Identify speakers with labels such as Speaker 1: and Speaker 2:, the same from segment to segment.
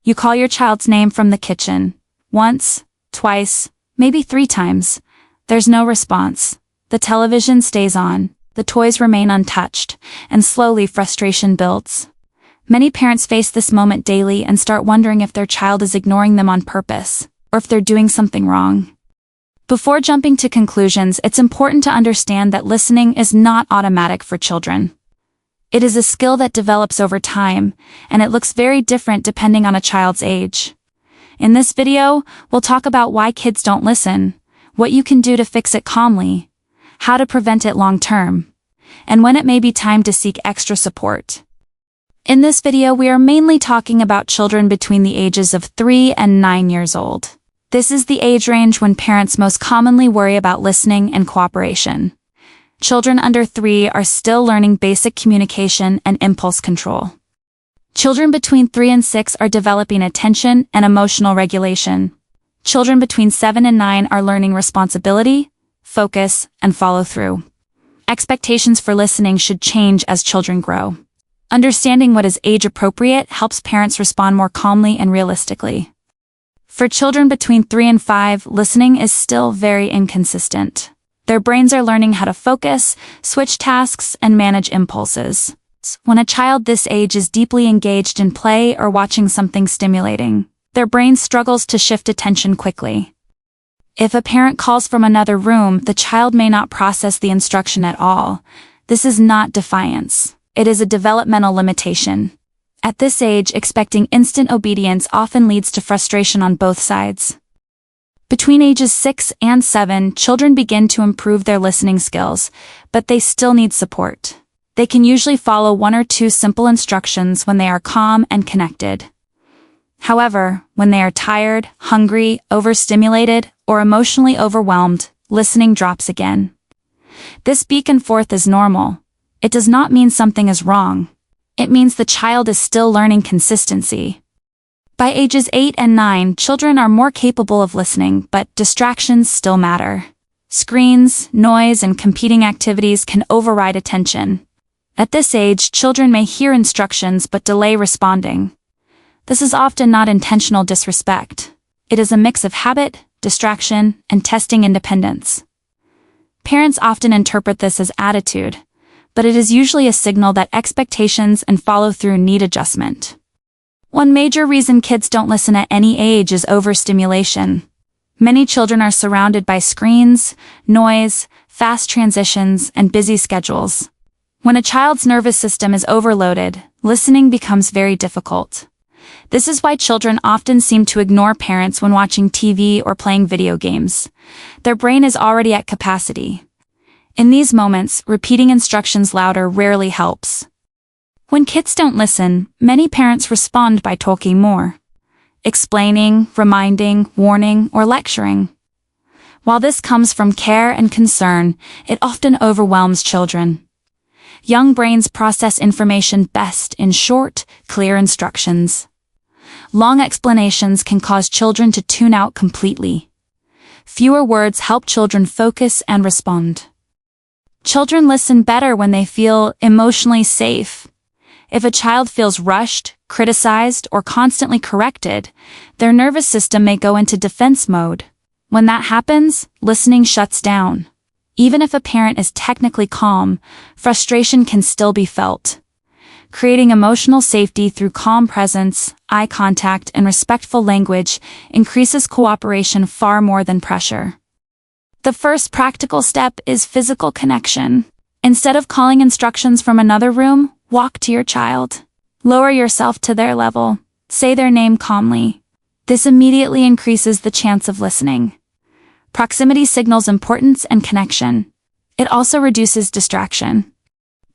Speaker 1: You call your child's name from the kitchen. Once, twice, maybe 3 times. There's no response. The television stays on, the toys remain untouched, and slowly frustration builds. Many parents face this moment daily and start wondering if their child is ignoring them on purpose, or if they're doing something wrong. Before jumping to conclusions, it's important to understand that listening is not automatic for children. It is a skill that develops over time, and it looks very different depending on a child's age. In this video, we'll talk about why kids don't listen, what you can do to fix it calmly, how to prevent it long term, and when it may be time to seek extra support. In this video, we are mainly talking about children between the ages of 3 and 9 years old. This is the age range when parents most commonly worry about listening and cooperation. Children under 3 are still learning basic communication and impulse control. Children between 3 and 6 are developing attention and emotional regulation. Children between 7 and 9 are learning responsibility, focus, and follow through. Expectations for listening should change as children grow. Understanding what is age-appropriate helps parents respond more calmly and realistically. For children between 3 and 5, listening is still very inconsistent. Their brains are learning how to focus, switch tasks, and manage impulses. When a child this age is deeply engaged in play or watching something stimulating, their brain struggles to shift attention quickly. If a parent calls from another room, the child may not process the instruction at all. This is not defiance. It is a developmental limitation. At this age, expecting instant obedience often leads to frustration on both sides. Between ages 6 and 7, children begin to improve their listening skills, but they still need support. They can usually follow 1 or 2 simple instructions when they are calm and connected. However, when they are tired, hungry, overstimulated, or emotionally overwhelmed, listening drops again. This back and forth is normal. It does not mean something is wrong. It means the child is still learning consistency. By ages 8 and 9, children are more capable of listening, but distractions still matter. Screens, noise, and competing activities can override attention. At this age, children may hear instructions but delay responding. This is often not intentional disrespect. It is a mix of habit, distraction, and testing independence. Parents often interpret this as attitude, but it is usually a signal that expectations and follow-through need adjustment. One major reason kids don't listen at any age is overstimulation. Many children are surrounded by screens, noise, fast transitions, and busy schedules. When a child's nervous system is overloaded, listening becomes very difficult. This is why children often seem to ignore parents when watching TV or playing video games. Their brain is already at capacity. In these moments, repeating instructions louder rarely helps. When kids don't listen, many parents respond by talking more, explaining, reminding, warning, or lecturing. While this comes from care and concern, it often overwhelms children. Young brains process information best in short, clear instructions. Long explanations can cause children to tune out completely. Fewer words help children focus and respond. Children listen better when they feel emotionally safe. If a child feels rushed, criticized, or constantly corrected, their nervous system may go into defense mode. When that happens, listening shuts down. Even if a parent is technically calm, frustration can still be felt. Creating emotional safety through calm presence, eye contact, and respectful language increases cooperation far more than pressure. The first practical step is physical connection. Instead of calling instructions from another room, walk to your child. Lower yourself to their level. Say their name calmly. This immediately increases the chance of listening. Proximity signals importance and connection. It also reduces distraction.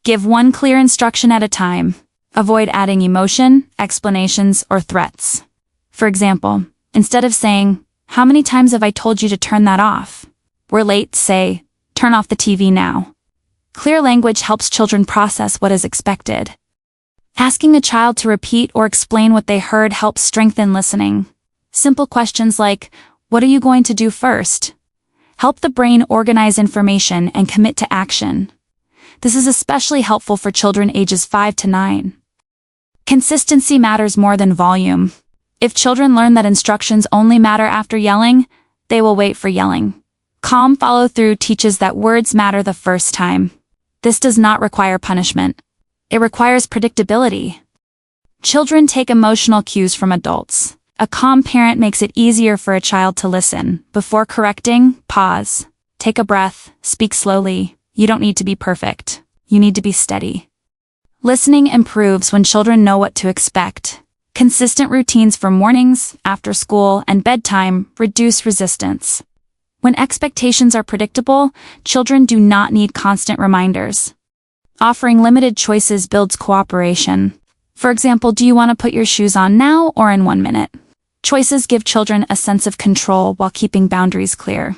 Speaker 1: Give one clear instruction at a time. Avoid adding emotion, explanations, or threats. For example, instead of saying, "How many times have I told you to turn that off? We're late," say, "Turn off the TV now." Clear language helps children process what is expected. Asking a child to repeat or explain what they heard helps strengthen listening. Simple questions like, "What are you going to do first?" help the brain organize information and commit to action. This is especially helpful for children ages 5 to 9. Consistency matters more than volume. If children learn that instructions only matter after yelling, they will wait for yelling. Calm follow-through teaches that words matter the first time. This does not require punishment. It requires predictability. Children take emotional cues from adults. A calm parent makes it easier for a child to listen. Before correcting, pause. Take a breath, speak slowly. You don't need to be perfect. You need to be steady. Listening improves when children know what to expect. Consistent routines for mornings, after school, and bedtime reduce resistance. When expectations are predictable, children do not need constant reminders. Offering limited choices builds cooperation. For example, do you want to put your shoes on now or in 1 minute? Choices give children a sense of control while keeping boundaries clear.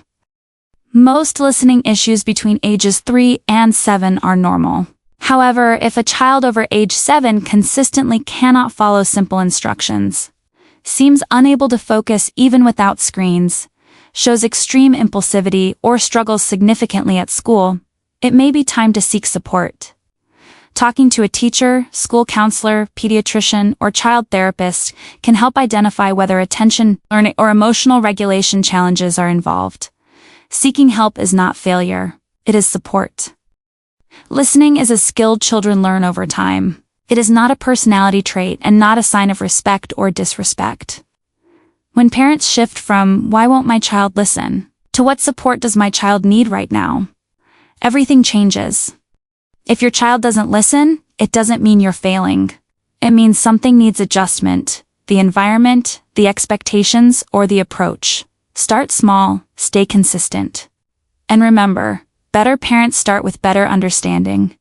Speaker 1: Most listening issues between ages 3 and 7 are normal. However, if a child over age 7 consistently cannot follow simple instructions, seems unable to focus even without screens, shows extreme impulsivity, or struggles significantly at school, it may be time to seek support. Talking to a teacher, school counselor, pediatrician, or child therapist can help identify whether attention, learning, or emotional regulation challenges are involved. Seeking help is not failure, it is support. Listening is a skill children learn over time. It is not a personality trait and not a sign of respect or disrespect. When parents shift from, "Why won't my child listen?" to "What support does my child need right now?" everything changes. If your child doesn't listen, it doesn't mean you're failing. It means something needs adjustment, the environment, the expectations, or the approach. Start small, stay consistent. And remember, better parents start with better understanding.